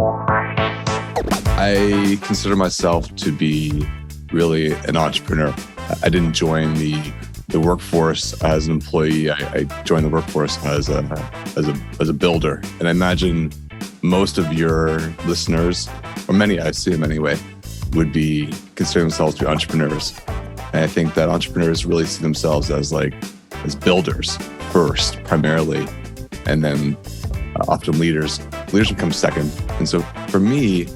I consider myself to be really an entrepreneur. I didn't join the workforce as an employee. I joined the workforce as a builder. And I imagine most of your listeners, or many, I assume anyway, would be considering themselves to be entrepreneurs. And I think that entrepreneurs really see themselves as builders first, primarily, and then often leaders. Leadership comes second. And so for me,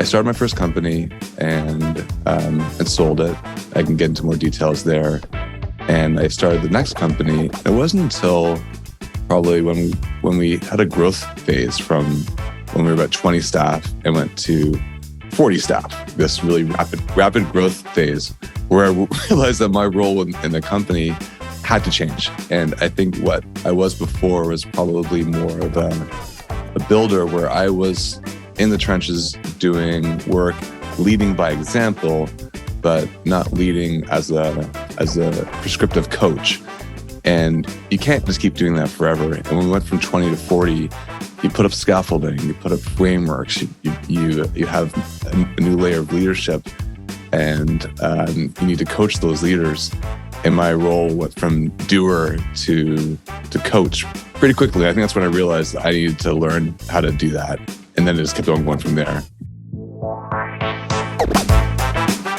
I started my first company and sold it. I can get into more details there. And I started the next company. It wasn't until probably when we had a growth phase from when we were about 20 staff and went to 40 staff, this really rapid growth phase, where I realized that my role in the company had to change. And I think what I was before was probably more of a builder, where I was in the trenches doing work, leading by example, but not leading as a prescriptive coach. And you can't just keep doing that forever. And when we went from 20 to 40, you put up scaffolding, you put up frameworks, you have a new layer of leadership, and you need to coach those leaders. And my role went from doer to coach pretty quickly. I think that's when I realized I needed to learn how to do that. And then it just kept on going from there.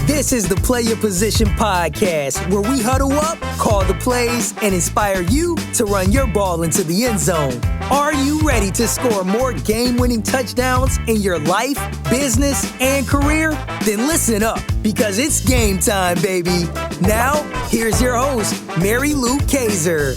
This is the Play Your Position podcast, where we huddle up, call the plays, and inspire you to run your ball into the end zone. Are you ready to score more game-winning touchdowns in your life, business, and career? Then listen up, because it's game time, baby. Now, here's your host, Mary Lou Kaiser.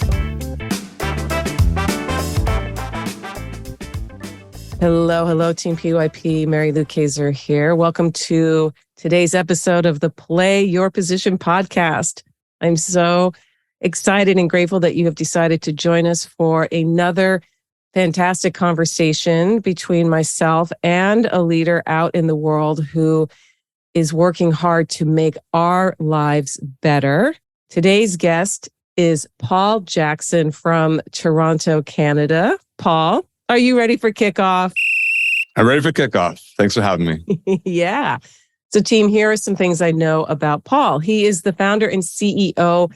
Hello, Team PYP. Mary Lou Kaiser here. Welcome to today's episode of the Play Your Position podcast. I'm so excited and grateful that you have decided to join us for another fantastic conversation between myself and a leader out in the world who is working hard to make our lives better. Today's guest is Paul Jackson from Toronto, Canada. Paul, are you ready for kickoff? I'm ready for kickoff. Thanks for having me. Yeah. So team, here are some things I know about Paul. He is the founder and CEO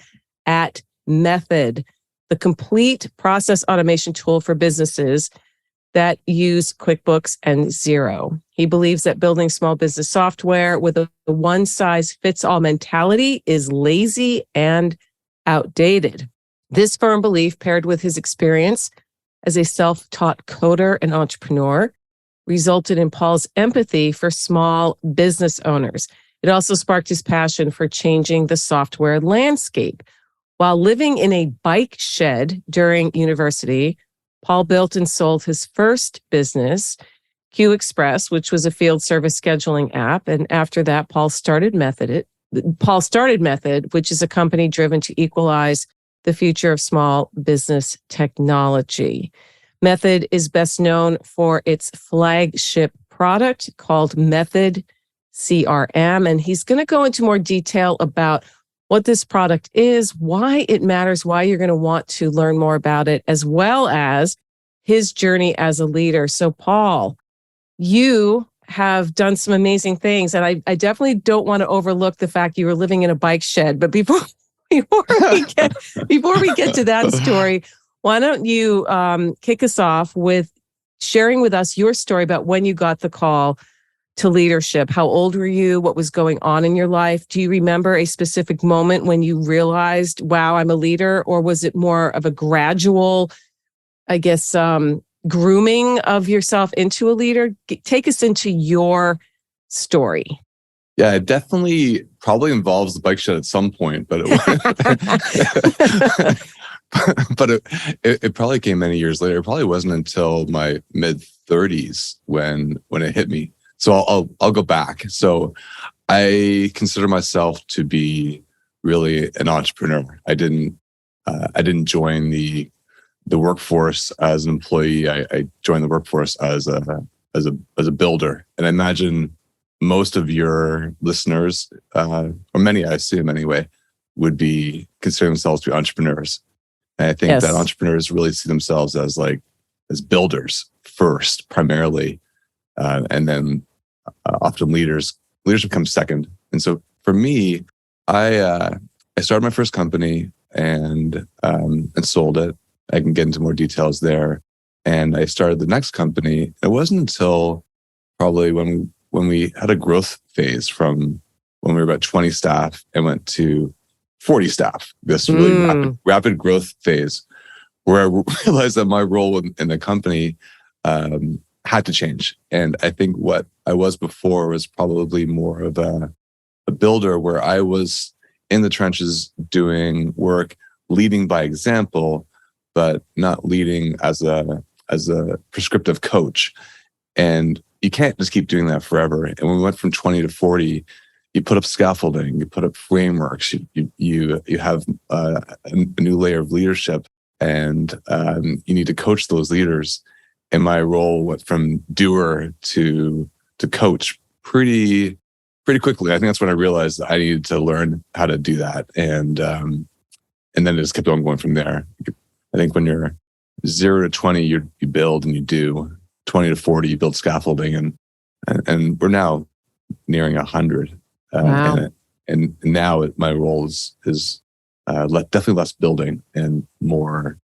at Method, the complete process automation tool for businesses that use QuickBooks and Xero. He believes that building small business software with a one-size-fits-all mentality is lazy and outdated. This firm belief, paired with his experience as a self-taught coder and entrepreneur, resulted in Paul's empathy for small business owners. It also sparked his passion for changing the software landscape. While living in a bike shed during university, Paul built and sold his first business, QXpress, which was a field service scheduling app. And after that, Paul started Method, which is a company driven to equalize the future of small business technology. Method is best known for its flagship product called Method CRM. And he's going to go into more detail about what this product is, why it matters, why you're going to want to learn more about it, as well as his journey as a leader. So, Paul, you have done some amazing things. And I definitely don't want to overlook the fact you were living in a bike shed. But before we get to that story, why don't you kick us off with sharing with us your story about when you got the call to leadership? How old were you? What was going on in your life? Do you remember a specific moment when you realized, wow, I'm a leader? Or was it more of a gradual, I guess, grooming of yourself into a leader? Take us into your story. Yeah, it definitely probably involves the bike shed at some point, but it probably came many years later. It probably wasn't until my mid-30s when it hit me. So I'll go back. So I consider myself to be really an entrepreneur. I didn't join the workforce as an employee. I joined the workforce as a builder. And I imagine most of your listeners, or many, I assume anyway, would be considering themselves to be entrepreneurs. And I think that entrepreneurs really see themselves as builders first, primarily, And then often leadership comes second. And so for me, I started my first company and sold it. I can get into more details there. And I started the next company. It wasn't until probably when we had a growth phase from when we were about 20 staff and went to 40 staff, this really rapid growth phase, where I realized that my role in the company had to change. And I think what I was before was probably more of a builder, where I was in the trenches doing work, leading by example, but not leading as a prescriptive coach. And you can't just keep doing that forever. And when we went from 20 to 40, you put up scaffolding, you put up frameworks, you have a new layer of leadership, and you need to coach those leaders. And my role went from doer to coach pretty quickly. I think that's when I realized that I needed to learn how to do that, and then it just kept on going from there. I think when you're 0 to 20, you build and you do. 20 to 40, you build scaffolding, and we're now nearing 100. Wow. And now my role is definitely less building and more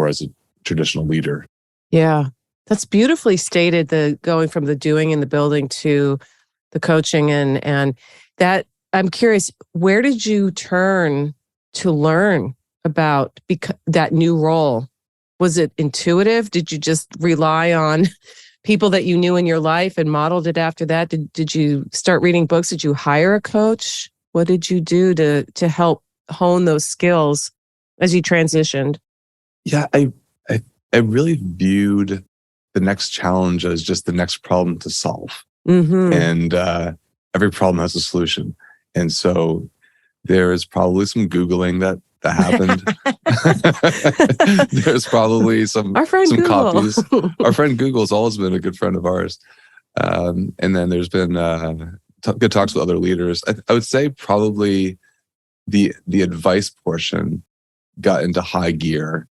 as a traditional leader. Yeah, that's beautifully stated. The going from the doing and the building to the coaching, and that, I'm curious, where did you turn to learn about that new role? Was it intuitive? Did you just rely on people that you knew in your life and modeled it after that? Did you start reading books? Did you hire a coach? What did you do to help hone those skills as you transitioned? Yeah, I really viewed the next challenge as just the next problem to solve. Mm-hmm. And every problem has a solution. And so there is probably some Googling that happened. There's probably some Google. copies. Our friend Google's always been a good friend of ours. And then there's been good talks with other leaders. I would say probably the advice portion got into high gear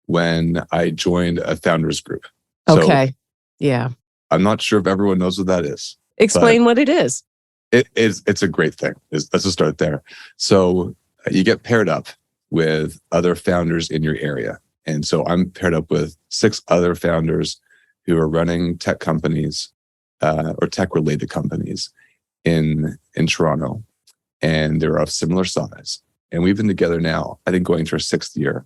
when I joined a founders group. Okay. So yeah. I'm not sure if everyone knows what that is. Explain what it is. It's a great thing. Let's just start there. So you get paired up with other founders in your area. And so I'm paired up with 6 other founders who are running tech companies or tech-related companies in Toronto. And they're of similar size. And we've been together now, I think, going to our 6th year.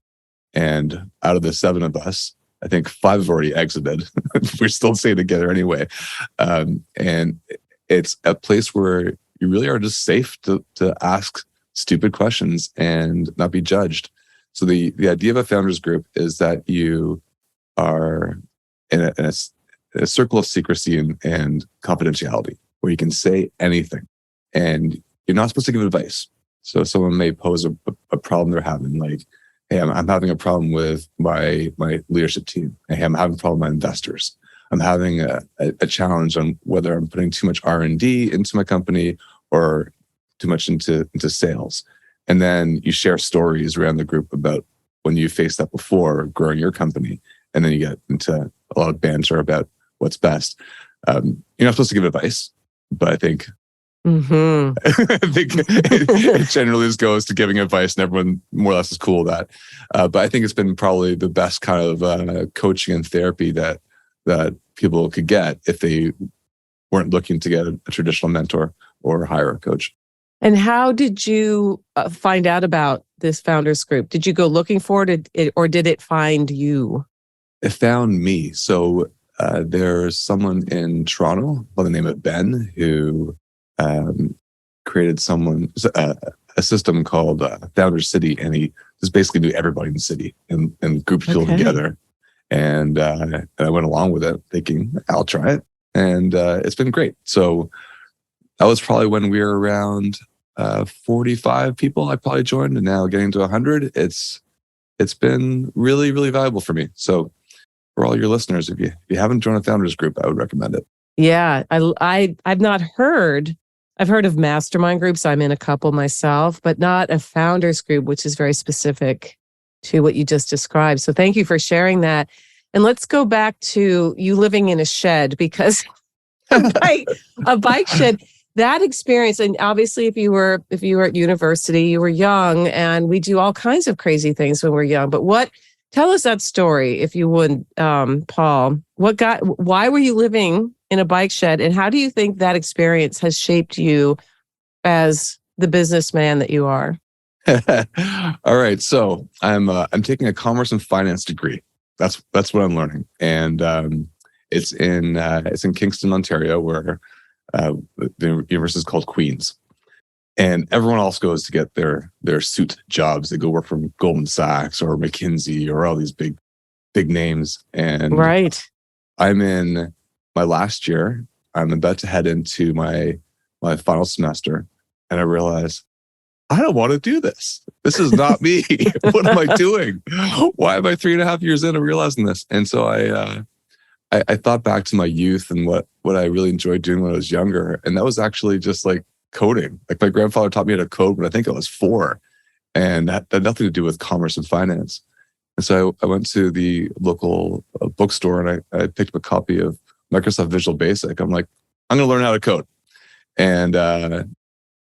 And out of the 7 of us, I think 5 have already exited. We're still staying together anyway. And it's a place where you really are just safe to ask stupid questions and not be judged. So the idea of a founders group is that you are in a circle of secrecy and confidentiality, where you can say anything and you're not supposed to give advice. So someone may pose a problem they're having, like, hey, I'm having a problem with my leadership team. Hey, I'm having a problem with my investors. I'm having a challenge on whether I'm putting too much R&D into my company or too much into sales. And then you share stories around the group about when you faced that before growing your company. And then you get into a lot of banter about what's best. You're not supposed to give advice, but I think Mm-hmm. I think it generally just goes to giving advice, and everyone more or less is cool with that. But I think it's been probably the best kind of coaching and therapy that people could get if they weren't looking to get a traditional mentor or hire a coach. And how did you find out about this founders group? Did you go looking for it, or did it find you? It found me. So there's someone in Toronto by the name of Ben who created a system called Founders City, and he just basically knew everybody in the city and grouped people together. And I went along with it, thinking I'll try it, and it's been great. So that was probably when we were around 45 people. I probably joined, and now getting to 100. It's been really, really valuable for me. So for all your listeners, if you haven't joined a founders group, I would recommend it. Yeah, I've not heard. I've heard of mastermind groups. I'm in a couple myself, but not a founders group, which is very specific to what you just described. So thank you for sharing that. And let's go back to you living in a shed, because a bike shed. That experience, and obviously, if you were at university, you were young, and we do all kinds of crazy things when we're young. But tell us that story, if you would, Paul. Why were you living in a bike shed, and how do you think that experience has shaped you as the businessman that you are? All right, so I'm taking a commerce and finance degree. That's what I'm learning, and it's in Kingston, Ontario, where the university is called Queen's, and everyone else goes to get their suit jobs. They go work for Goldman Sachs or McKinsey or all these big names. And right, I'm in my last year. I'm about to head into my final semester, and I realize I don't want to do this. This is not me. What am I doing? Why am I 3.5 years in and realizing this? And so I thought back to my youth and what I really enjoyed doing when I was younger. And that was actually just like coding. Like my grandfather taught me how to code when I think I was 4. And that had nothing to do with commerce and finance. And so I went to the local bookstore and I picked up a copy of Microsoft Visual Basic. I'm like, I'm going to learn how to code. And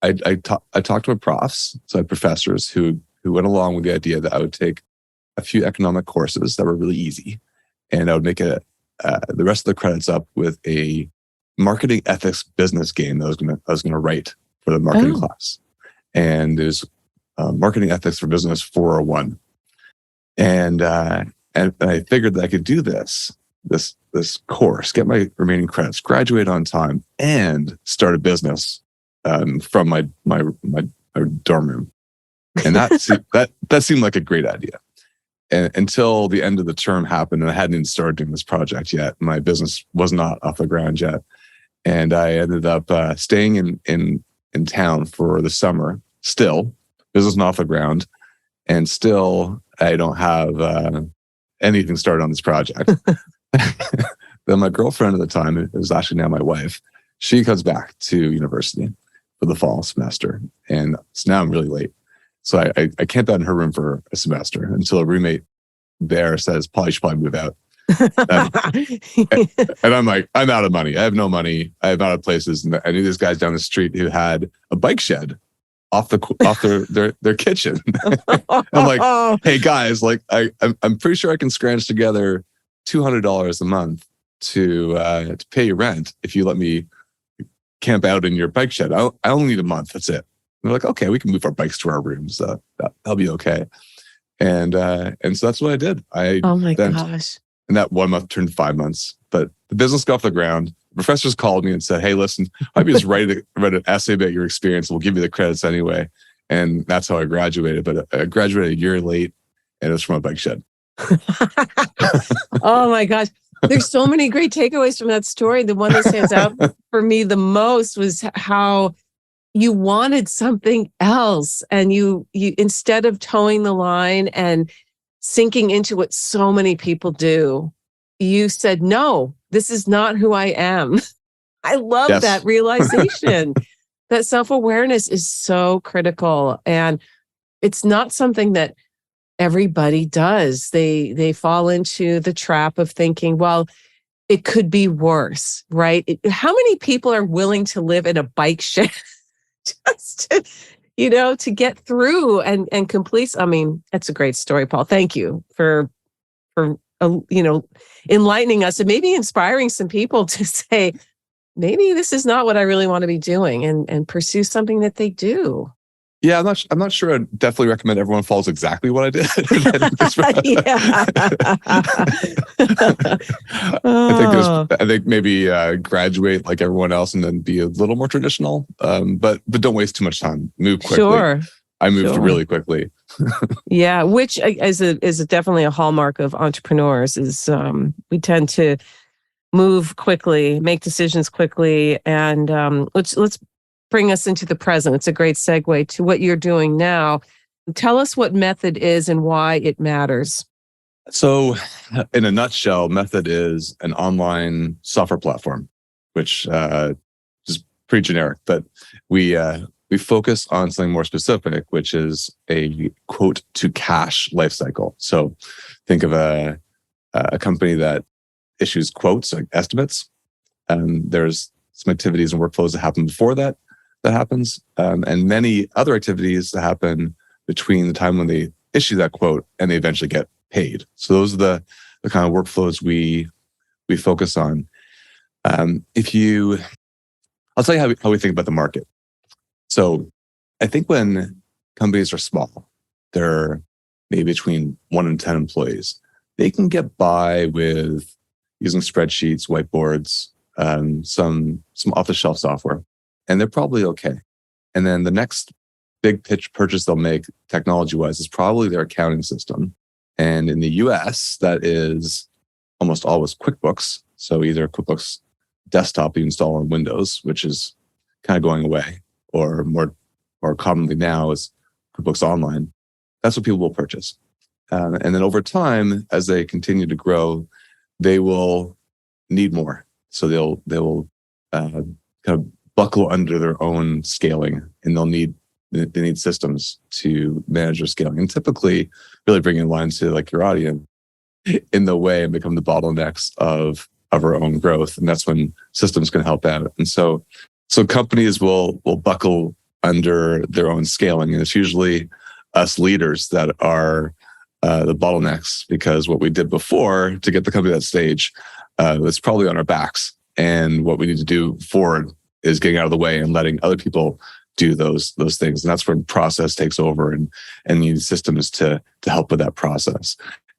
I talked to my profs, so I had professors who went along with the idea that I would take a few economic courses that were really easy. And I would make the rest of the credits up with a marketing ethics business game that I was gonna write for the marketing class. And there's marketing ethics for business 401. And I figured that I could do this course, get my remaining credits, graduate on time, and start a business from my dorm room. And that seemed like a great idea. And until the end of the term happened, and I hadn't even started doing this project yet. My business was not off the ground yet. And I ended up staying in town for the summer. Still, business not off the ground. And still, I don't have anything started on this project. Then my girlfriend at the time, it was actually now my wife, she comes back to university for the fall semester. And so now I'm really late. So I camped out in her room for a semester until a roommate there says, Paul, you should probably move out. And I'm like, I'm out of money. I have no money. I'm out of places. And I knew these guys down the street who had a bike shed off their kitchen. I'm like, hey guys, like I'm pretty sure I can scrounge together $200 a month to pay your rent if you let me camp out in your bike shed. I only need a month. That's it. And they're like, okay, we can move our bikes to our rooms. That'll be okay. And so that's what I did. Oh my gosh. And that 1 month turned 5 months. But the business got off the ground. The professors called me and said, hey, listen, why don't you just write an essay about your experience? We'll give you the credits anyway. And that's how I graduated. But I graduated a year late, and it was from a bike shed. Oh my gosh. There's so many great takeaways from that story. The one that stands out for me the most was how you wanted something else. And you instead of towing the line and sinking into what so many people do, you said, no, this is not who I am. I love that realization. That self-awareness is so critical. And it's not something that everybody does. They fall into the trap of thinking, well, it could be worse, right? How many people are willing to live in a bike shed just to get through and complete? I mean, that's a great story, Paul. Thank you for enlightening us and maybe inspiring some people to say, maybe this is not what I really want to be doing, and pursue something that they do. Yeah, I'm not sure. I'd definitely recommend everyone follows exactly what I did. I think maybe graduate like everyone else and then be a little more traditional. But don't waste too much time. Move quickly. Sure. I moved really quickly. Yeah, which is definitely a hallmark of entrepreneurs. Is we tend to move quickly, make decisions quickly, and let's bring us into the present. It's a great segue to what you're doing now. Tell us what Method is and why it matters. So, in a nutshell, Method is an online software platform, which is pretty generic, but we focus on something more specific, which is a quote to cash lifecycle. So, think of a company that issues quotes, like estimates. There's some activities and workflows that happen before that happens, and many other activities that happen between the time when they issue that quote and they eventually get paid. So those are the kind of workflows we focus on. I'll tell you how we think about the market. So I think when companies are small, they're maybe between 1 and 10 employees, they can get by with using spreadsheets, whiteboards, some off-the-shelf software, and they're probably okay. And then the next big purchase they'll make technology-wise is probably their accounting system. And in the US, that is almost always QuickBooks. So either QuickBooks Desktop you install on Windows, which is kind of going away, or more commonly now is QuickBooks Online. That's what people will purchase. And then over time, as they continue to grow, they will need more. So they will kind of buckle under their own scaling, and they need systems to manage their scaling. And typically, really bring in line to like your audience in the way and become the bottlenecks of our own growth. And that's when systems can help out. And so companies will buckle under their own scaling. And it's usually us leaders that are the bottlenecks, because what we did before to get the company to that stage was probably on our backs. And what we need to do forward is getting out of the way and letting other people do those things. And that's when process takes over, and you need systems to help with that process.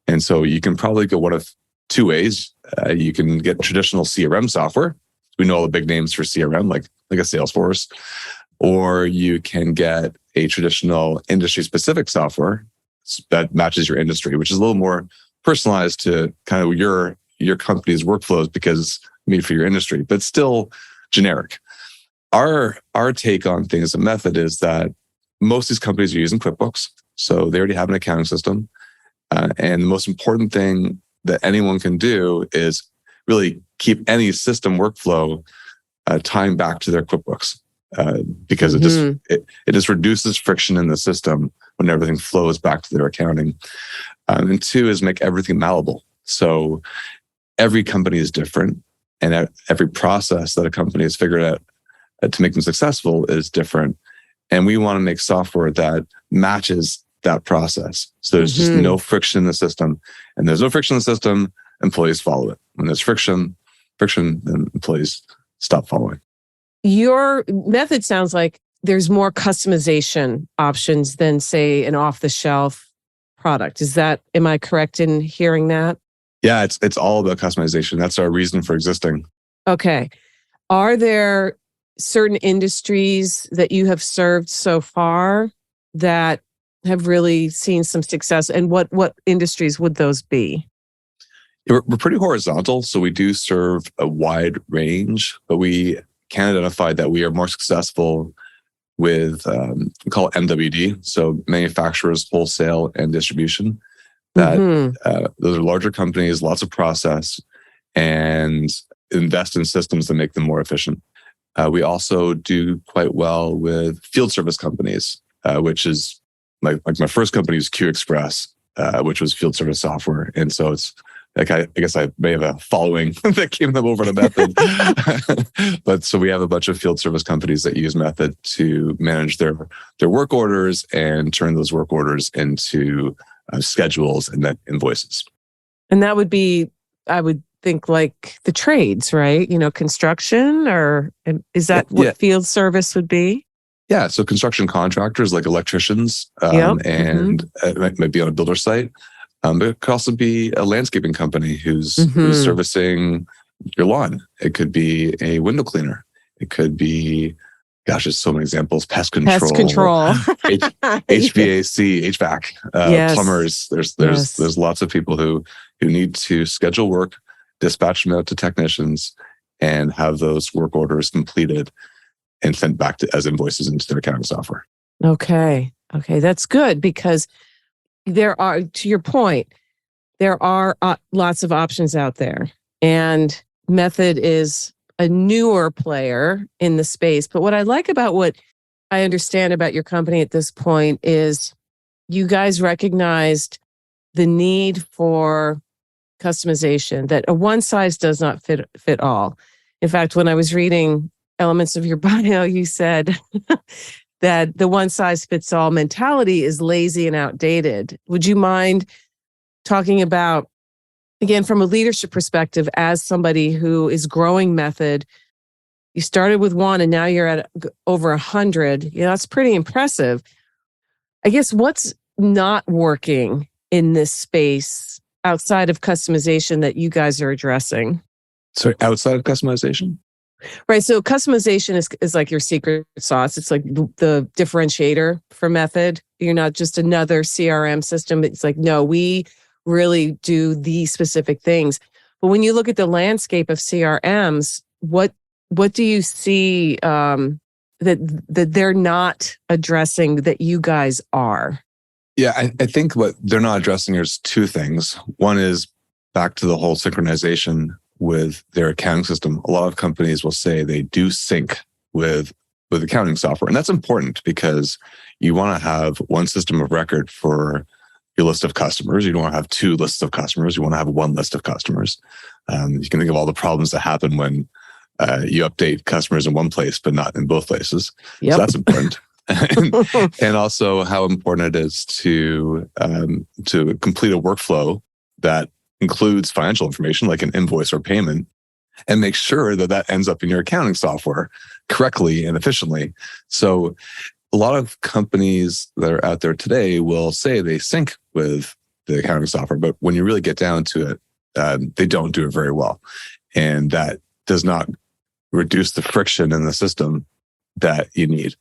And so you can probably go one of two ways. You can get traditional CRM software. We know all the big names for CRM, like a Salesforce, or you can get a traditional industry-specific software that matches your industry, which is a little more personalized to kind of your company's workflows because it's made for your industry, but still generic. Our take on things at Method is that most of these companies are using QuickBooks, so they already have an accounting system. And the most important thing that anyone can do is really keep any system workflow tying back to their QuickBooks, because it just reduces friction in the system when everything flows back to their accounting. And two is make everything malleable. So every company is different, and every process that a company has figured out to make them successful is different. And we want to make software that matches that process. So there's just no friction in the system. And there's no friction in the system, employees follow it. When there's friction, then employees stop following. Your method sounds like there's more customization options than, say, an off-the-shelf product. Am I correct in hearing that? Yeah, it's all about customization. That's our reason for existing. Okay. Are there certain industries that you have served so far that have really seen some success? And what industries would those be? We're pretty horizontal, so we do serve a wide range, but we can identify that we are more successful with, we call it MWD, so manufacturers, wholesale, and distribution. Those are larger companies, lots of process, and invest in systems that make them more efficient. We also do quite well with field service companies, which is like my first company was QXpress, which was field service software. And so it's like, I guess I may have a following that came them over to Method. But so we have a bunch of field service companies that use Method to manage their work orders and turn those work orders into schedules and then invoices. And that would be, I would think, like the trades, right? Construction, or is that what field service would be? Yeah. So construction contractors like electricians, and it might be on a builder site. But it could also be a landscaping company who's servicing your lawn. It could be a window cleaner. It could be, gosh, there's so many examples. Pest control. HVAC, HVAC, plumbers. There's lots of people who need to schedule work, dispatch them out to technicians, and have those work orders completed and sent back as invoices into their accounting software. Okay, that's good, because there are, to your point, there are lots of options out there, and Method is a newer player in the space. But what I like about what I understand about your company at this point is you guys recognized the need for customization, that a one size does not fit all. In fact, when I was reading elements of your bio, you said that the one-size-fits-all mentality is lazy and outdated. Would you mind talking about, again, from a leadership perspective, as somebody who is growing Method, you started with one and now you're at over 100. That's pretty impressive. I guess what's not working in this space outside of customization that you guys are addressing? So outside of customization? Right. So customization is like your secret sauce. It's like the differentiator for Method. You're not just another CRM system. It's like, no, we really do these specific things. But when you look at the landscape of CRMs, what do you see that they're not addressing that you guys are? Yeah, I think what they're not addressing is two things. One is back to the whole synchronization with their accounting system. A lot of companies will say they do sync with accounting software. And that's important because you want to have one system of record for your list of customers. You don't want to have two lists of customers. You want to have one list of customers. You can think of all the problems that happen when you update customers in one place, but not in both places. Yep. So that's important. and also how important it is to complete a workflow that includes financial information like an invoice or payment, and make sure that ends up in your accounting software correctly and efficiently. So a lot of companies that are out there today will say they sync with the accounting software, but when you really get down to it, they don't do it very well. And that does not reduce the friction in the system that you need.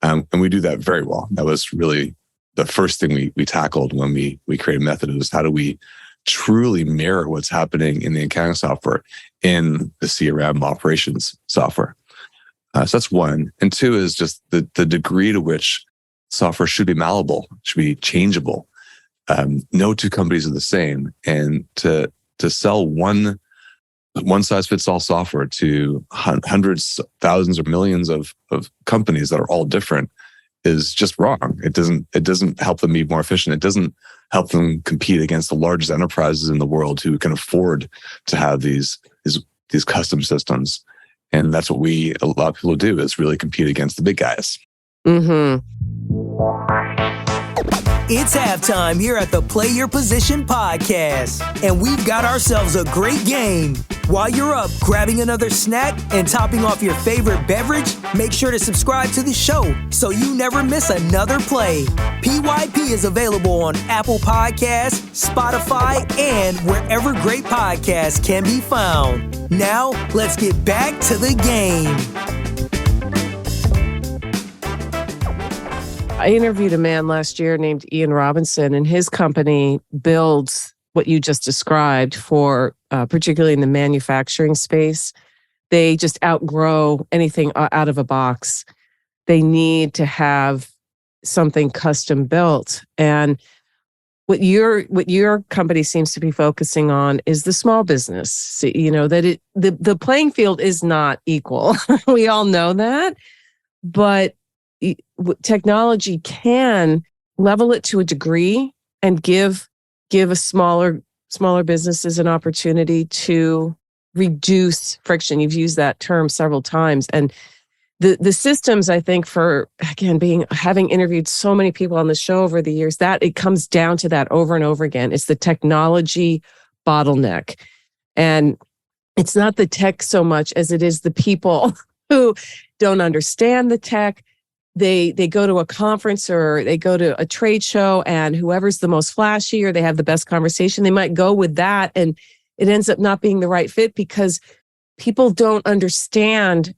And we do that very well. That was really the first thing we tackled when we created Method, is how do we truly mirror what's happening in the accounting software in the CRM operations software. So that's one. And two is just the degree to which software should be malleable, should be changeable. No two companies are the same. And to sell one size fits all software to hundreds, thousands, or millions of companies that are all different is just wrong. It doesn't help them be more efficient. It doesn't help them compete against the largest enterprises in the world who can afford to have these custom systems. And that's what a lot of people do, is really compete against the big guys. Mm-hmm. It's halftime here at the Play Your Position podcast, and we've got ourselves a great game. While you're up grabbing another snack and topping off your favorite beverage, make sure to subscribe to the show so you never miss another play. PYP is available on Apple Podcasts, Spotify, and wherever great podcasts can be found. Now, let's get back to the game. I interviewed a man last year named Ian Robinson, and his company builds what you just described for particularly in the manufacturing space. They just outgrow anything out of a box. They need to have something custom built. And what your company seems to be focusing on is the small business. So, that the playing field is not equal. We all know that, but technology can level it to a degree and give a smaller businesses an opportunity to reduce friction. You've used that term several times. And the systems, I think, for, again, having interviewed so many people on the show over the years, that it comes down to that over and over again. It's the technology bottleneck. And it's not the tech so much as it is the people who don't understand the tech. They go to a conference or they go to a trade show, and whoever's the most flashy or they have the best conversation, they might go with that, and it ends up not being the right fit because people don't understand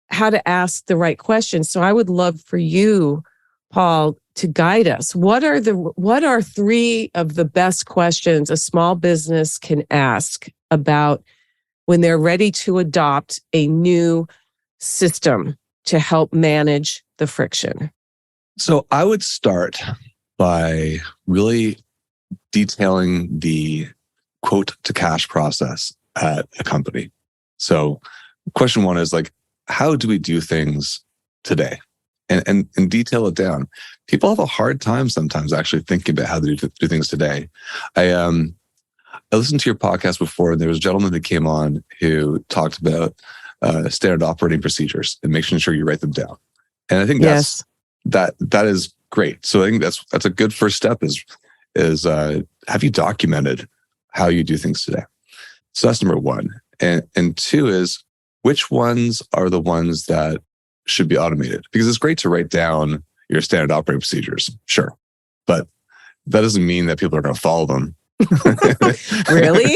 how to ask the right questions. So I would love for you, Paul, to guide us. What are three of the best questions a small business can ask about when they're ready to adopt a new system to help manage the friction? So I would start by really detailing the quote to cash process at a company. So question one is how do we do things today? And detail it down. People have a hard time sometimes actually thinking about how to do things today. I listened to your podcast before, and there was a gentleman that came on who talked about standard operating procedures and making sure you write them down. And I think Yes. that is great. So I think that's a good first step is have you documented how you do things today? So that's number one. And two is, which ones are the ones that should be automated? Because it's great to write down your standard operating procedures, sure, but that doesn't mean that people are going to follow them. Really?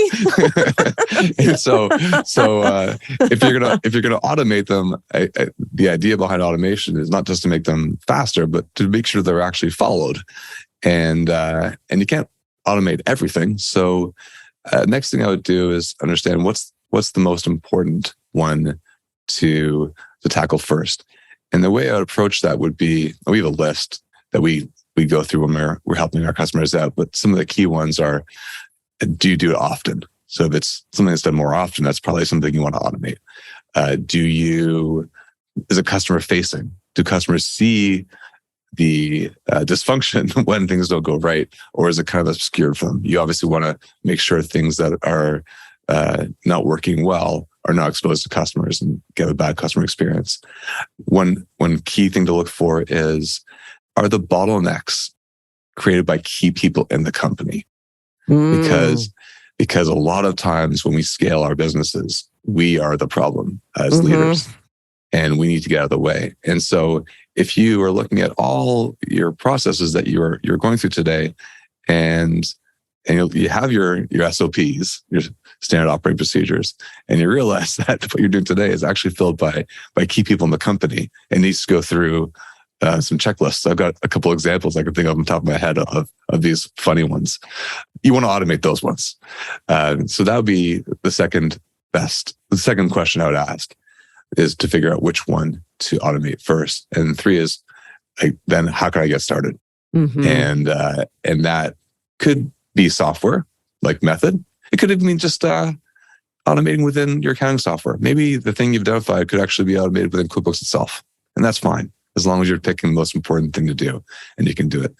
And so if you're gonna automate them, the idea behind automation is not just to make them faster, but to make sure they're actually followed. And you can't automate everything. So next thing I would do is understand what's the most important one to tackle first. And the way I would approach that would be, we have a list that we go through when we're helping our customers out. But some of the key ones are, do you do it often? So if it's something that's done more often, that's probably something you want to automate. Is it customer facing? Do customers see the dysfunction when things don't go right? Or is it kind of obscured from them? You obviously want to make sure things that are not working well are not exposed to customers and get a bad customer experience. One key thing to look for is, are the bottlenecks created by key people in the company? Because a lot of times when we scale our businesses, we are the problem as leaders, and we need to get out of the way. And so if you are looking at all your processes that you're going through today, and you have your SOPs, your standard operating procedures, and you realize that what you're doing today is actually filled by key people in the company and needs to go through some checklists. I've got a couple examples I can think of on top of my head of these funny ones. You want to automate those ones. So that would be the second question I would ask, is to figure out which one to automate first. And three is, then how can I get started? And that could be software like Method. It could even mean just automating within your accounting software. Maybe the thing you've identified could actually be automated within QuickBooks itself. And that's fine, as long as you're picking the most important thing to do and you can do it.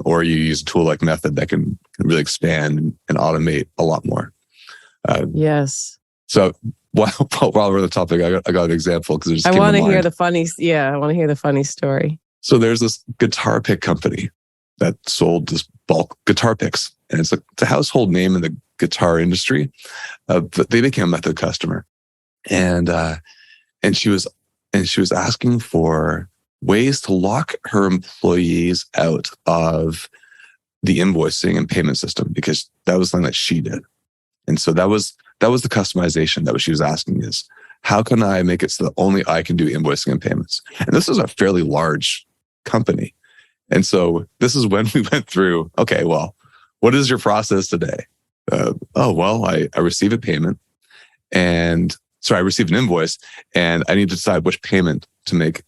Or you use a tool like Method that can really expand and automate a lot more. Yes. So while we're on the topic, I got an example because I want to hear the funny. Yeah, I want to hear the funny story. So there's this guitar pick company that sold this bulk guitar picks, and it's a household name in the guitar industry. But they became a Method customer, and she was asking for ways to lock her employees out of the invoicing and payment system, because that was something that she did. And so that was the customization that she was asking, is how can I make it so that only I can do invoicing and payments? And this is a fairly large company. And so this is when we went through, okay, well, what is your process today? I receive a payment I receive an invoice, and I need to decide which payment to make.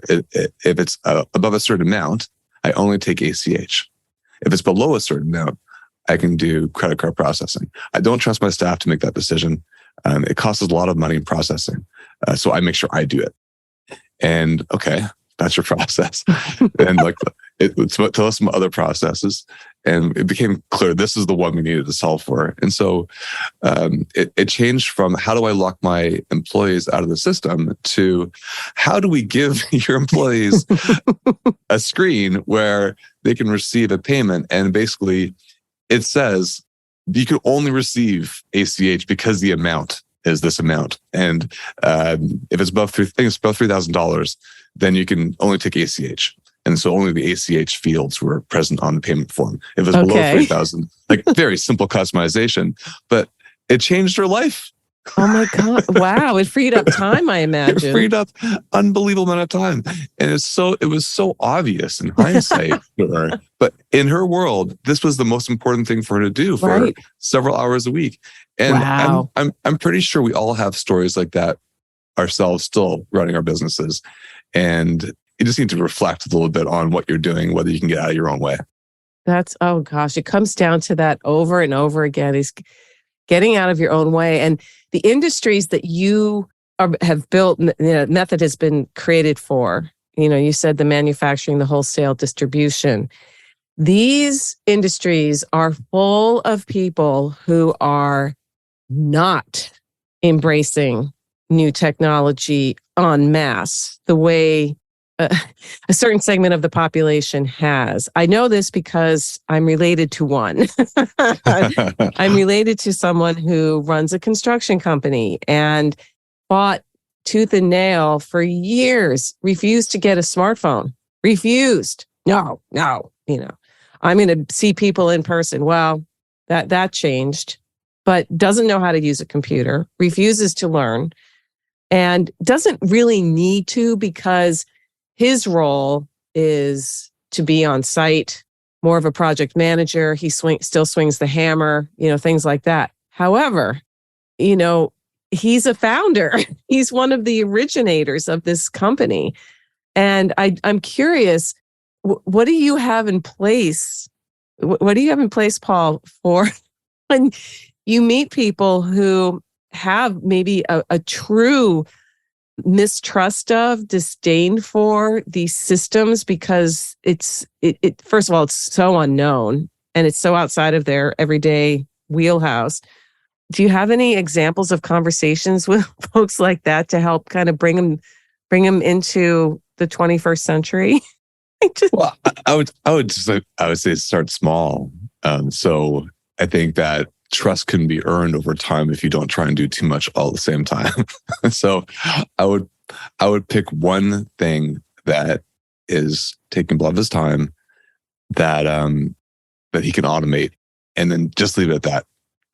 If it's above a certain amount, I only take ACH. If it's below a certain amount, I can do credit card processing. I don't trust my staff to make that decision. It costs a lot of money in processing. So I make sure I do it. And okay, that's your process. And tell us some other processes. And it became clear this is the one we needed to solve for. And so it changed from, how do I lock my employees out of the system, to how do we give your employees a screen where they can receive a payment, and basically it says you can only receive ACH because the amount is this amount. And if it's above $3,000, then you can only take ACH. And so only the ACH fields were present on the payment form. If it's below 3,000, very simple customization, but it changed her life. Oh my God. Wow. It freed up time, I imagine. It freed up unbelievable amount of time. And it was so obvious in hindsight to her. But in her world, this was the most important thing for her to do for several hours a week. And wow. I'm pretty sure we all have stories like that ourselves, still running our businesses. And you just need to reflect a little bit on what you're doing, whether you can get out of your own way. Oh gosh, it comes down to that over and over again, is getting out of your own way. And the industries that you have built, Method has been created for, you said the manufacturing, the wholesale, distribution. These industries are full of people who are not embracing new technology en masse the way a certain segment of the population has. I know this because I'm related to one. I'm related to someone who runs a construction company and fought tooth and nail for years, refused to get a smartphone, refused. No, I'm going to see people in person. Well, that changed, but doesn't know how to use a computer, refuses to learn, and doesn't really need to because his role is to be on site, more of a project manager. He still swings the hammer, things like that. However, he's a founder. He's one of the originators of this company. And I'm curious, what do you have in place? What do you have in place, Paul, for when you meet people who have maybe a true mistrust of, disdain for these systems because it first of all, it's so unknown and it's so outside of their everyday wheelhouse. Do you have any examples of conversations with folks like that to help kind of bring them into the 21st century? Well, I would say start small. So I think that trust can be earned over time if you don't try and do too much all at the same time. So I would pick one thing that is taking a lot of his time that he can automate, and then just leave it at that.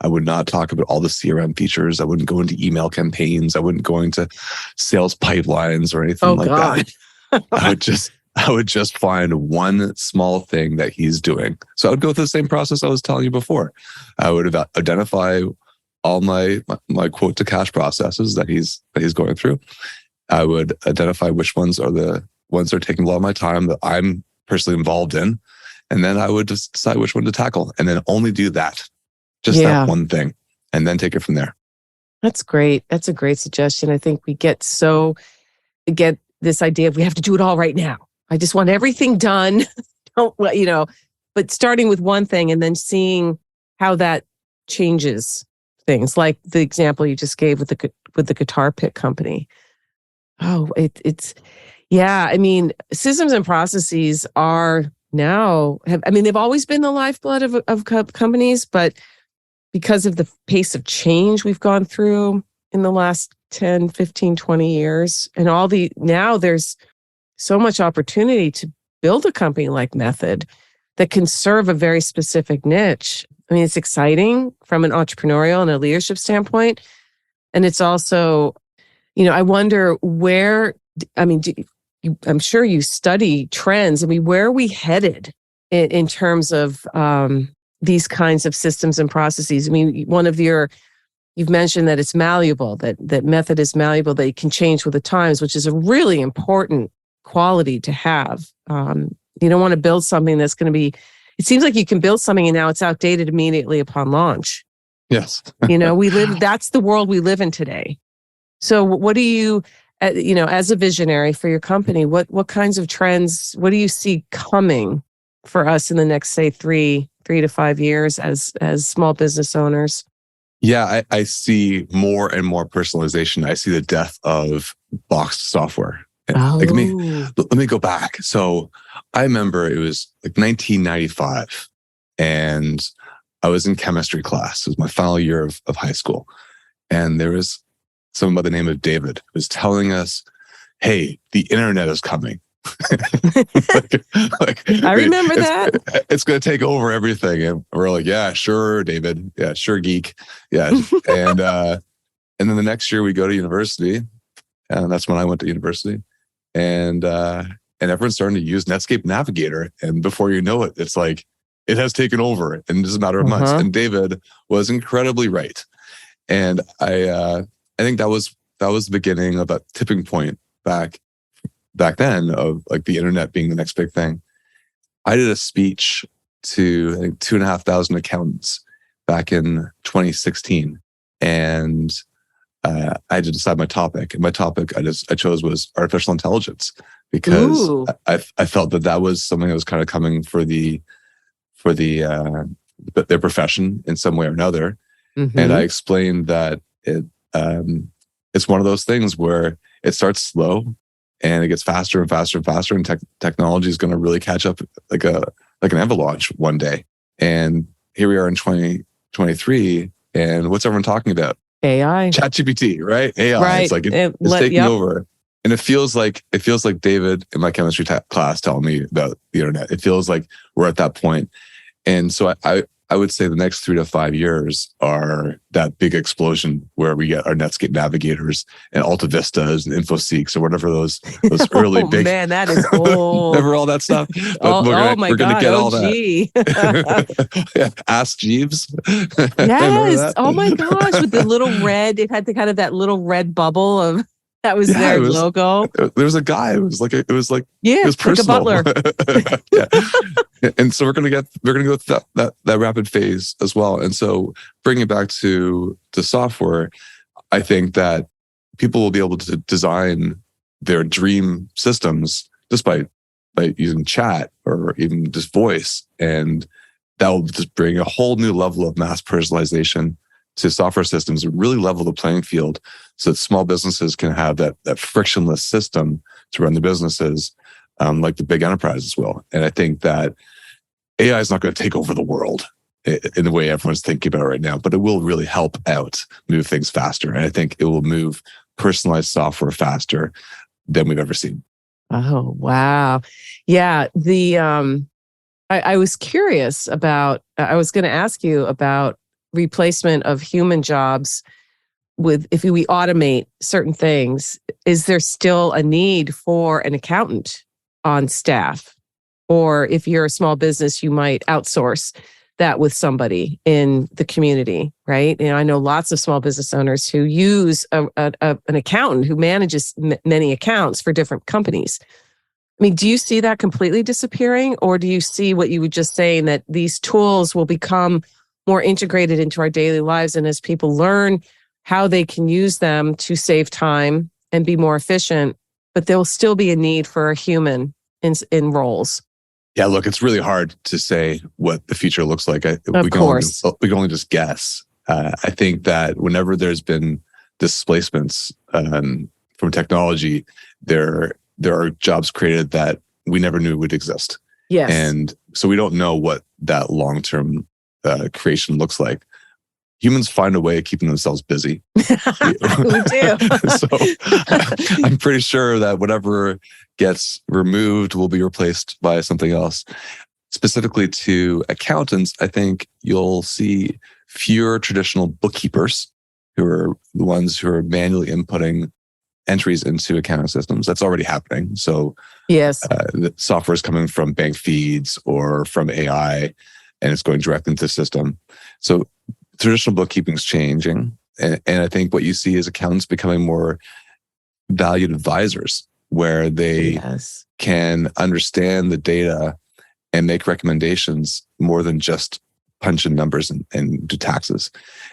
I would not talk about all the CRM features. I wouldn't go into email campaigns. I wouldn't go into sales pipelines or anything that. I would just find one small thing that he's doing. So I would go through the same process I was telling you before. I would identify all my quote to cash processes that he's going through. I would identify which ones are the ones that are taking a lot of my time that I'm personally involved in. And then I would just decide which one to tackle and then only do that. Just that one thing. And then take it from there. That's great. That's a great suggestion. I think we get this idea of we have to do it all right now. I just want everything done. But starting with one thing and then seeing how that changes things, like the example you just gave with the guitar pick company. Oh, systems and processes are now they've always been the lifeblood of companies, but because of the pace of change we've gone through in the last 10, 15, 20 years, and now there's so much opportunity to build a company like Method that can serve a very specific niche. It's exciting from an entrepreneurial and a leadership standpoint. And it's also, I wonder I'm sure you study trends. Where are we headed in terms of these kinds of systems and processes? You've mentioned that it's malleable, that Method is malleable, that it can change with the times, which is a really important quality to have. You don't want to build something that's going to be, it seems like you can build something and now it's outdated immediately upon launch. Yes. That's the world we live in today. So what do you, as a visionary for your company, what kinds of trends, what do you see coming for us in the next, say, 3 to 5 years as small business owners? Yeah, I see more and more personalization. I see the death of boxed software. Let me go back. So I remember it was like 1995 and I was in chemistry class. It was my final year of high school. And there was someone by the name of David who was telling us, hey, the internet is coming. I remember that. It's going to take over everything. And we're like, yeah, sure, David. Yeah, sure, geek. Yeah. And then the next year we go to university. And that's when I went to university. And everyone's starting to use Netscape Navigator. And before you know it, it's like, it has taken over in just a matter of months. And David was incredibly right. And I think that was the beginning of a tipping point back then of like the internet being the next big thing. I did a speech to I think 2,500 accountants back in 2016. And I had to decide my topic. And my topic I chose was artificial intelligence because I felt that was something that was kind of coming for their profession in some way or another. Mm-hmm. And I explained that it's one of those things where it starts slow and it gets faster and faster and faster, and technology is going to really catch up like an avalanche one day. And here we are in 2023, and what's everyone talking about? AI, ChatGPT, right? AI. right? It's like it's taking over, and it feels like David in my chemistry class telling me about the internet. It feels like we're at that point, and so I would say the next 3 to 5 years are that big explosion where we get our Netscape Navigators and Alta Vistas and InfoSeeks or whatever those early big. Man, that is old. Remember all that stuff? But we're gonna get all that. Yeah, Ask Jeeves. Yes. Oh my gosh, with the little red. It had the kind of that little red bubble of. That was their logo. There was a guy. It was like personal. a butler. Yeah. And so we're gonna go through that rapid phase as well. And so bringing it back to software, I think that people will be able to design their dream systems just by using chat or even just voice, and that will just bring a whole new level of mass personalization to software systems and really level the playing field so that small businesses can have that frictionless system to run the businesses like the big enterprises will. And I think that AI is not going to take over the world in the way everyone's thinking about it right now, but it will really help out move things faster. And I think it will move personalized software faster than we've ever seen. Oh, wow. Yeah. I was curious about, I was going to ask you about replacement of human jobs if we automate certain things. Is there still a need for an accountant on staff? Or if you're a small business, you might outsource that with somebody in the community, right? I know lots of small business owners who use an accountant who manages many accounts for different companies. I mean, do you see that completely disappearing? Or do you see what you were just saying, that these tools will become more integrated into our daily lives, and as people learn how they can use them to save time and be more efficient, but there will still be a need for a human in roles? Yeah, look, it's really hard to say what the future looks like. Of course. We can only just guess. I think that whenever there's been displacements from technology, there are jobs created that we never knew would exist. Yes. And so we don't know what that long-term creation looks like. Humans find a way of keeping themselves busy. We do. So I'm pretty sure that whatever gets removed will be replaced by something else. Specifically to accountants, I think you'll see fewer traditional bookkeepers, who are the ones who are manually inputting entries into accounting systems. That's already happening. So yes, the software is coming from bank feeds or from AI, and it's going directly into the system. So traditional bookkeeping is changing. And I think what you see is accountants becoming more valued advisors, where they can understand the data and make recommendations more than just punch in numbers and do taxes.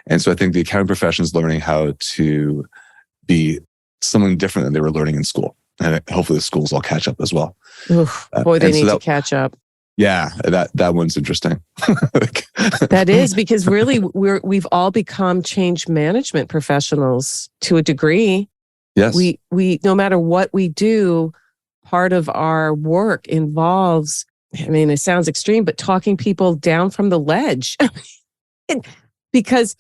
And so I think the accounting profession is learning how to be something different than they were learning in school. And hopefully the schools all catch up as well. Oof, boy, they need to catch up. Yeah, that one's interesting. That is, because really we've all become change management professionals to a degree. Yes. We no matter what we do, part of our work involves, I mean, it sounds extreme, but talking people down from the ledge. because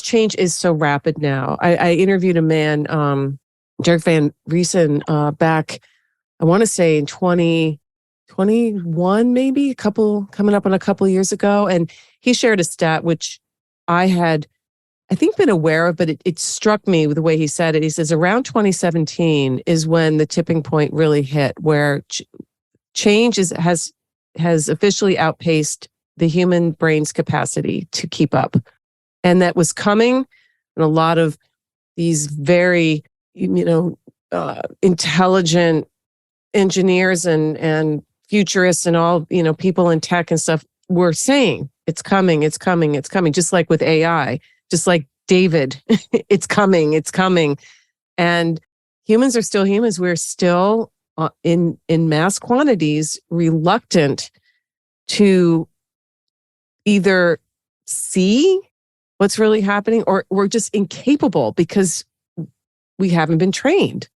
change is so rapid now. I interviewed a man, Dirk Van Riesen, back, I want to say in 2021, maybe coming up on a couple of years ago. And he shared a stat, which I had, I think, been aware of, but it struck me with the way he said it. He says around 2017 is when the tipping point really hit, where change has officially outpaced the human brain's capacity to keep up. And that was coming, and a lot of these very, intelligent engineers and futurists and all, people in tech and stuff were saying, it's coming, it's coming, it's coming. Just like with AI, just like David, it's coming, it's coming. And humans are still humans. We're still in mass quantities reluctant to either see what's really happening, or we're just incapable because we haven't been trained,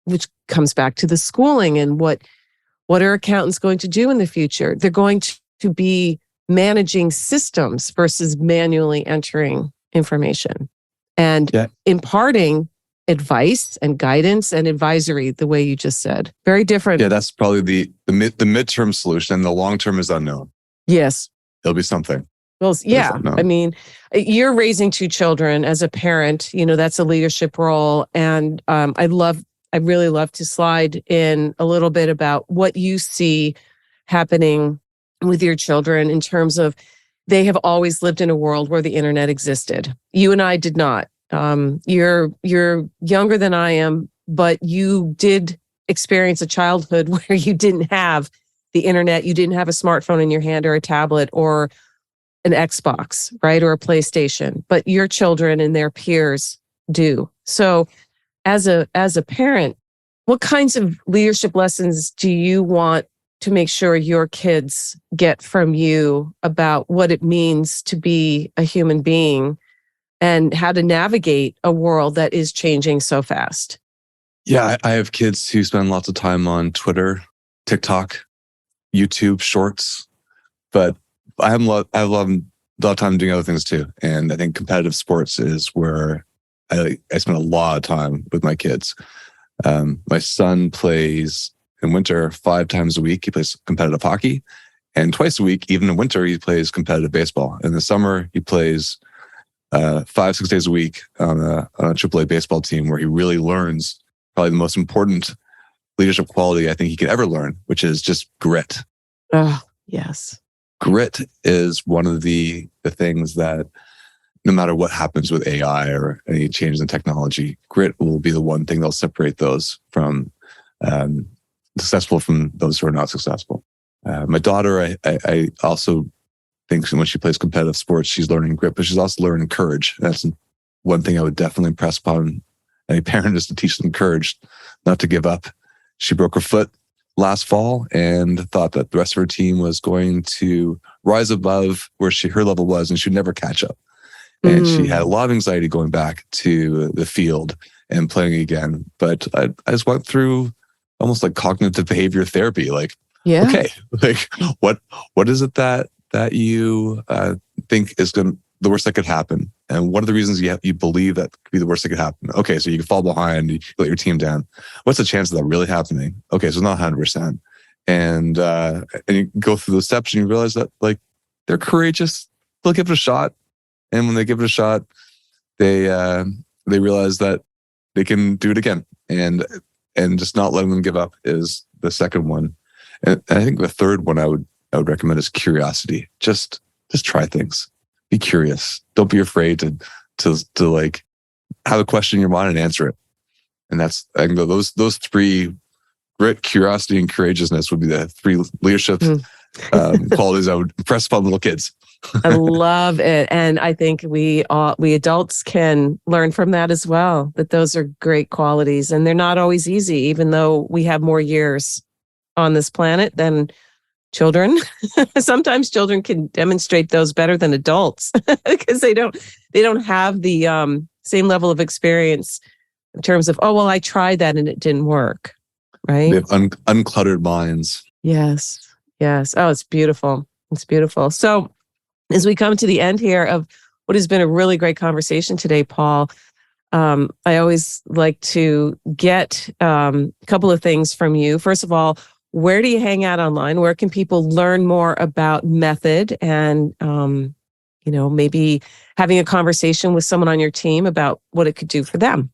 which comes back to the schooling and what are accountants going to do in the future? They're going to be managing systems versus manually entering information and imparting advice and guidance and advisory, the way you just said. Very different. Yeah, that's probably the midterm solution. And the long term is unknown. Yes. It'll be something. Well, yeah. I mean, you're raising 2 children as a parent. That's a leadership role. And I really love to slide in a little bit about what you see happening with your children in terms of they have always lived in a world where the internet existed. You and I did not. You're younger than I am, but you did experience a childhood where you didn't have the internet. You didn't have a smartphone in your hand or a tablet or an Xbox, right? Or a PlayStation, but your children and their peers do. So as a parent, what kinds of leadership lessons do you want to make sure your kids get from you about what it means to be a human being and how to navigate a world that is changing so fast? Yeah, I have kids who spend lots of time on Twitter, TikTok, YouTube Shorts, but I have a lot of time doing other things too. And I think competitive sports is where I spend a lot of time with my kids. My son plays in winter 5 times a week. He plays competitive hockey, and twice a week, even in winter, he plays competitive baseball. In the summer, he plays 5-6 days a week on a AAA baseball team, where he really learns probably the most important leadership quality I think he could ever learn, which is just grit. Oh, yes. Grit is one of the things that no matter what happens with AI or any changes in technology, grit will be the one thing that'll separate those from successful from those who are not successful. My daughter, I also think when she plays competitive sports, she's learning grit, but she's also learning courage. That's one thing I would definitely impress upon any parent, is to teach them courage, not to give up. She broke her foot last fall and thought that the rest of her team was going to rise above where her level was, and she'd never catch up. And she had a lot of anxiety going back to the field and playing again. But I just went through almost like cognitive behavior therapy. Like, okay, like what is it that you think is the worst that could happen? And what are the reasons you believe that could be the worst that could happen? Okay, so you can fall behind, you let your team down. What's the chance of that really happening? Okay, so not 100%. And you go through those steps and you realize that like they're courageous. They'll give it a shot. And when they give it a shot, they realize that they can do it again. And just not letting them give up is the second one. And I think the third one I would recommend is curiosity. Just try things. Be curious. Don't be afraid to like have a question in your mind and answer it. And that's, I think those 3, grit, curiosity, and courageousness, would be the 3 leadership qualities I would impress upon little kids. I love it. And I think we adults can learn from that as well, that those are great qualities. And they're not always easy, even though we have more years on this planet than children. Sometimes children can demonstrate those better than adults because they don't have the same level of experience in terms of, oh, well, I tried that and it didn't work. Right. They have uncluttered minds. Yes. Yes. Oh, it's beautiful. It's beautiful. So as we come to the end here of what has been a really great conversation today, Paul, I always like to get a couple of things from you. First of all, where do you hang out online? Where can people learn more about Method and, maybe having a conversation with someone on your team about what it could do for them?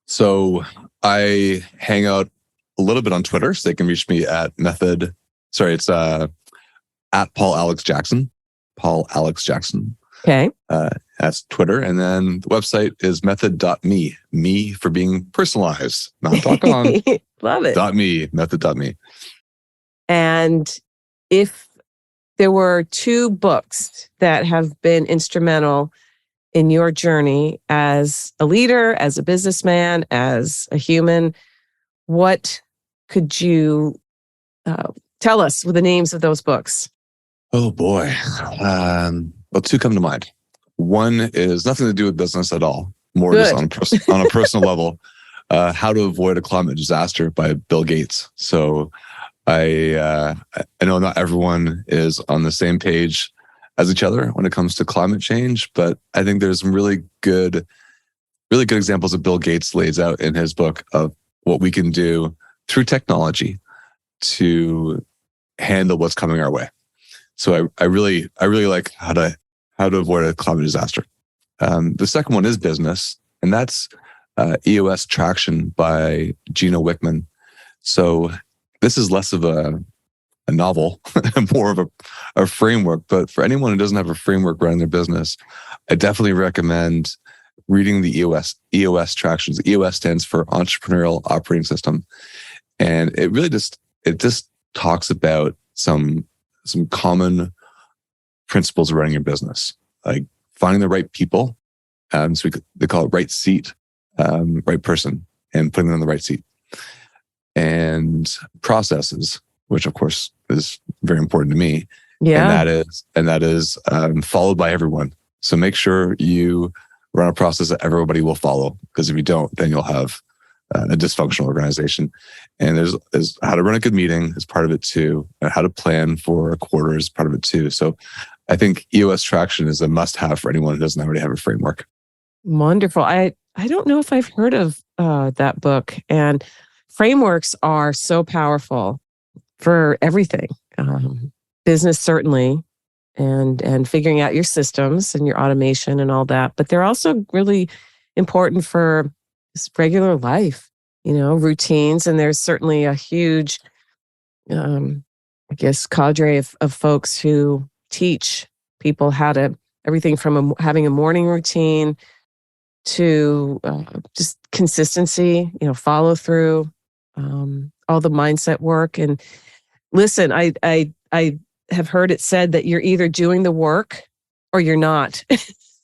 So I hang out a little bit on Twitter, so they can reach me at Method. Sorry, it's at Paul Alex Jackson. Paul Alex Jackson. Okay. That's Twitter. And then the website is method.me. Me for being personalized, not .com. Love it. .me, method.me. And if there were 2 books that have been instrumental in your journey as a leader, as a businessman, as a human, what could you tell us with the names of those books? Oh boy. Well, 2 come to mind. One is nothing to do with business at all, more Good. just on a personal level. How to Avoid a Climate Disaster by Bill Gates. So I know not everyone is on the same page as each other when it comes to climate change, but I think there's some really good examples that Bill Gates lays out in his book of what we can do through technology to handle what's coming our way. So I really like how to avoid a climate disaster. The second one is business, and that's EOS Traction by Gino Wickman. So this is less of a novel, more of a framework. But for anyone who doesn't have a framework running their business, I definitely recommend reading the EOS Tractions. EOS stands for Entrepreneurial Operating System, and it just talks about some common principles of running your business, like finding the right people. So they call it right seat, right person, and putting them in the right seat. And processes, which of course is very important to me. Yeah. And that is followed by everyone. So make sure you run a process that everybody will follow, because if you don't, then you'll have a dysfunctional organization. And there's how to run a good meeting is part of it too, and how to plan for a quarter is part of it too. So I think EOS Traction is a must-have for anyone who doesn't already have a framework. Wonderful. I don't know if I've heard of that book. And frameworks are so powerful for everything. Business, certainly, and figuring out your systems and your automation and all that. But they're also really important for just regular life, routines. And there's certainly a huge, cadre of folks who teach people everything from having a morning routine to just consistency, follow through, all the mindset work. And listen, I have heard it said that you're either doing the work or you're not.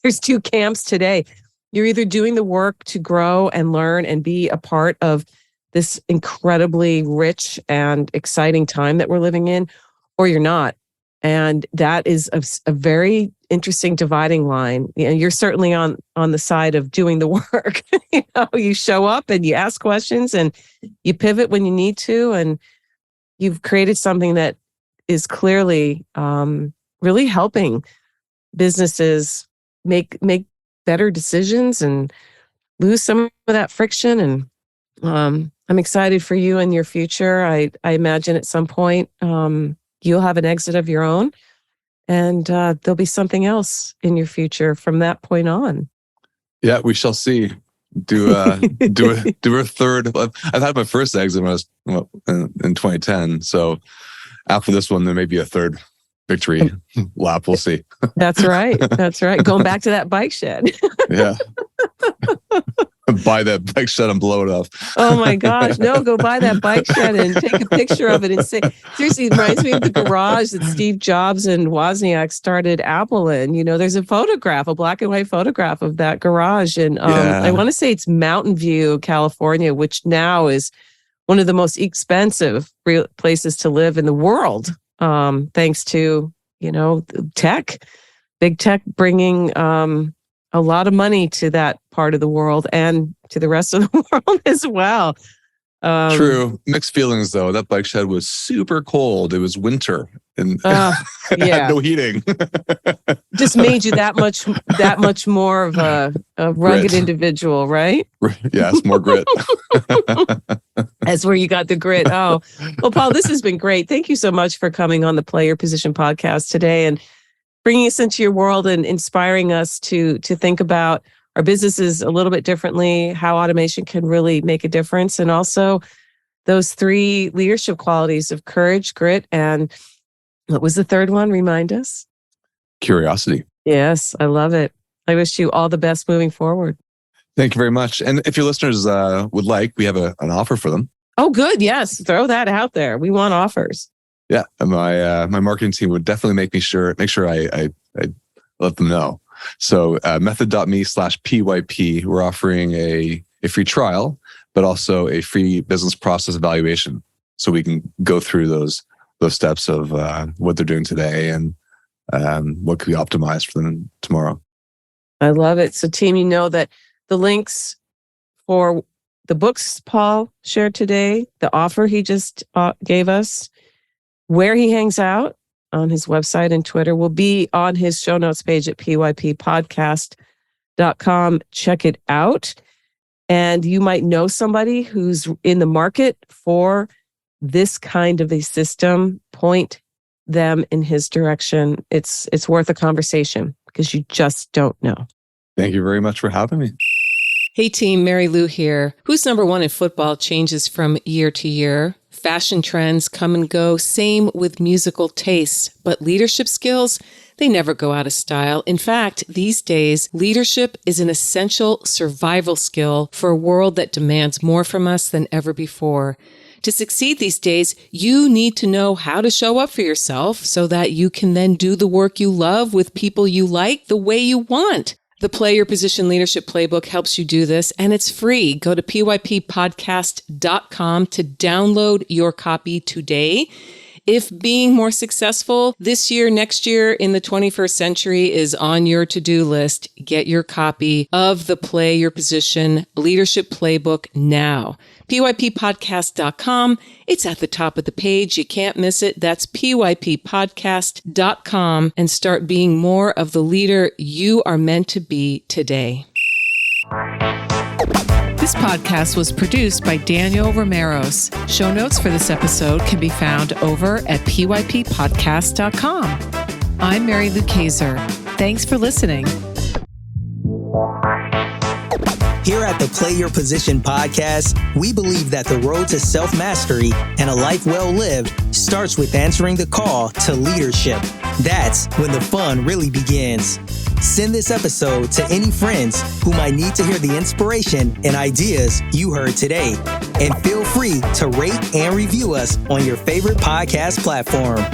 There's two camps today. You're either doing the work to grow and learn and be a part of this incredibly rich and exciting time that we're living in, or you're not. And that is a very interesting dividing line. You're certainly on the side of doing the work. You show up and you ask questions and you pivot when you need to, and you've created something that is clearly really helping businesses make better decisions and lose some of that friction. And I'm excited for you and your future. I imagine at some point you'll have an exit of your own, and there'll be something else in your future from that point on. Yeah, we shall see. Do a third. I've had my first exit when I was in 2010. So after this one, there may be a third victory lap. We'll see. That's right. That's right. Going back to that bike shed. Yeah. Buy that bike shed and blow it up. Oh my gosh. No, go buy that bike shed and take a picture of it and say, seriously, it reminds me of the garage that Steve Jobs and Wozniak started Apple in. There's a black and white photograph of that garage. And I want to say it's Mountain View, California, which now is one of the most expensive places to live in the world. Thanks to, big tech bringing a lot of money to that part of the world and to the rest of the world as well. True. Mixed feelings, though. That bike shed was super cold. It was winter and it had no heating. Just made you that much more of a rugged individual, right? Yes, more grit. That's where you got the grit. Oh, well, Paul, this has been great. Thank you so much for coming on the Player Position podcast today and bringing us into your world and inspiring us to think about our businesses a little bit differently, how automation can really make a difference, and also those three leadership qualities of courage, grit, and what was the third one? Remind us. Curiosity. Yes, I love it. I wish you all the best moving forward. Thank you very much. And if your listeners would like, we have an offer for them. Oh, good. Yes. Throw that out there. We want offers. Yeah. My marketing team would definitely make sure I let them know. So method.me/PYP, we're offering a free trial, but also a free business process evaluation. So we can go through those steps of what they're doing today and what could be optimized for them tomorrow. I love it. So team, you know that the links for the books Paul shared today, the offer he just gave us, where he hangs out on his website and Twitter will be on his show notes page at pyppodcast.com. Check it out. And you might know somebody who's in the market for this kind of a system. Point them in his direction. It's worth a conversation because you just don't know. Thank you very much for having me. Hey team, Mary Lou here. Who's number one in football changes from year to year. Fashion trends come and go, same with musical tastes. But leadership skills, they never go out of style. In fact, these days, leadership is an essential survival skill for a world that demands more from us than ever before. To succeed these days, you need to know how to show up for yourself so that you can then do the work you love with people you like the way you want. The Play Your Position Leadership Playbook helps you do this, and it's free. Go to pyppodcast.com to download your copy today. If being more successful this year, next year, in the 21st century is on your to-do list, get your copy of the Play Your Position Leadership Playbook now. pyppodcast.com. It's at the top of the page. You can't miss it. That's pyppodcast.com, and start being more of the leader you are meant to be today. This podcast was produced by Daniel Romeros. Show notes for this episode can be found over at pyppodcast.com. I'm Mary Lou Kaiser. Thanks for listening. Here at the Play Your Position podcast, we believe that the road to self-mastery and a life well lived starts with answering the call to leadership. That's when the fun really begins. Send this episode to any friends who might need to hear the inspiration and ideas you heard today. And feel free to rate and review us on your favorite podcast platform.